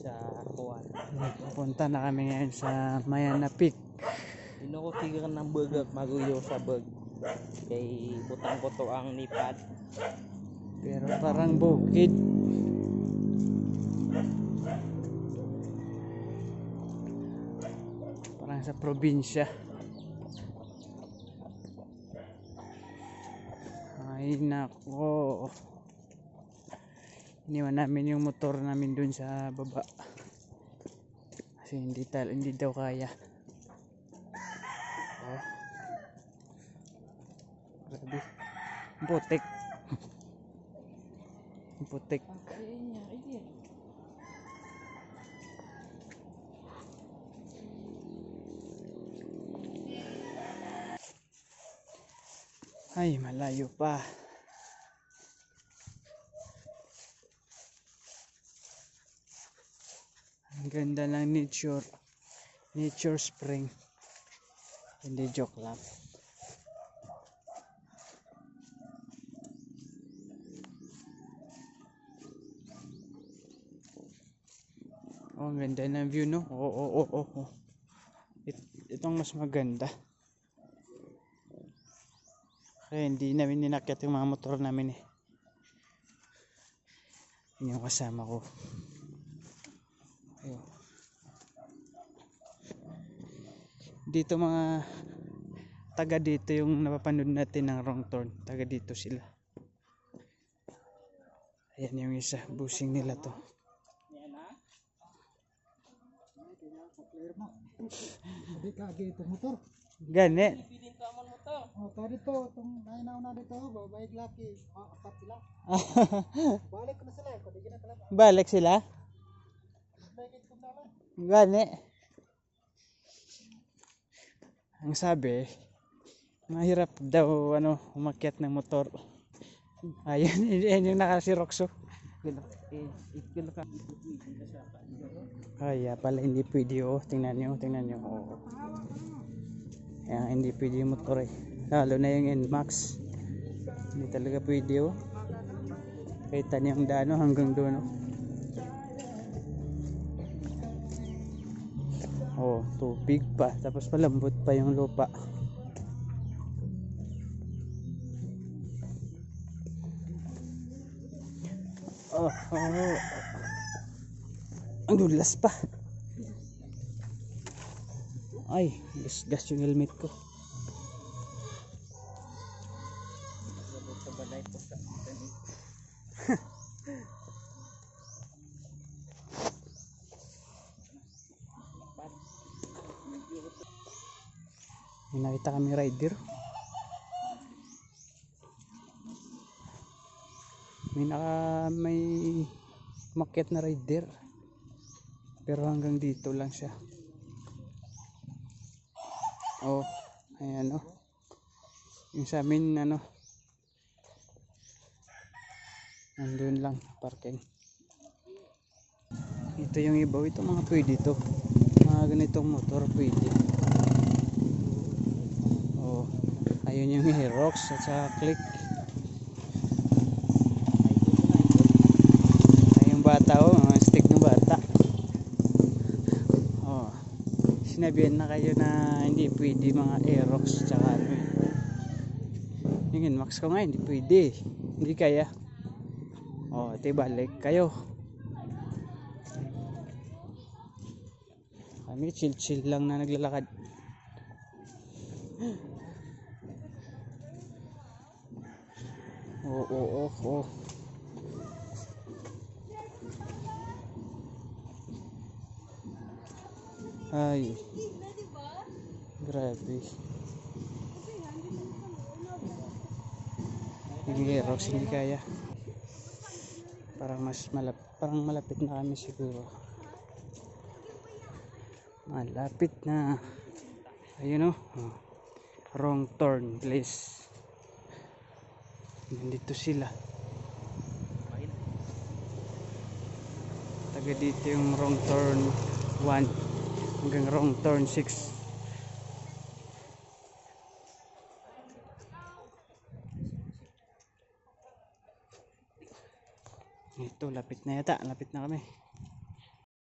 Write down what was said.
sa kuwan. Pupunta na kami ngayon sa Mayana Peak. Ino ko tigan ng bug maguyo sa bug. Kay butang ko to ang nipad. Pero parang bukid. Parang sa probinsya. Ay nako. Iniwan namin yung motor namin dun sa baba. Kasi hindi daw kaya. Oh. Grabe. Putik. Putik. Ay, malayo pa. Ang ganda ng nature. Nature spring. Hindi joke lang. Oh, ang ganda ng view, no? Oo. Itong mas maganda. Kaya hindi namin ninakyat yung mga motor namin eh. Yun yung kasama ko. Ayun. Dito mga taga dito yung napapanood natin ng Wrong Turn. Taga dito sila. Ayan yung isa. Busing nila to. Hindi ka gito motor. Gani. Oh, tadi to tong nainaw na dito, babayad laki. Apat sila. Balik ko na sila, ko di na talaga. Balik sila. Balik ko na lang. Gani. Ang sabi, mahirap daw umakyat ng motor. Ayun, yan yung nakasirokso. Kaya pala hindi pwede oh. Tingnan nyo. Oh. Ayan, hindi pwede yung motor eh. Lalo na yung NMAX. Hindi talaga pwede oh. Kahit yung dano hanggang doon oh. Oh, tubig pa. Tapos malambot pa yung lupa. Oh. Ang dulas pa. Ay, gas yung helmet ko. May nakita kami rider. May umakyat na rider. Pero hanggang dito lang siya. Oh, ayan oh. Yung sa amin nandun lang parking. Ito yung iba, ito mga pwede to. Mga ganitong motor pwede. Oh, ayun yung Aerox at saka Click. Ay yung bata oh, stick ng bata. Oh, sinabihan na kayo na hindi pwede mga Aerox at saka yung Max ko nga hindi pwede. Hindi kaya. Oh, balik kayo. Kami chill lang na naglalakad. Oh. Ay. Grabe. Yung Aerox hindi kaya. Parang malapit na kami siguro. Malapit na. Ayun oh. Wrong Turn place. Nandito sila. Taga dito yung Wrong Turn 1 hanggang Wrong Turn 6. Ito, lapit na yata. Lapit na kami.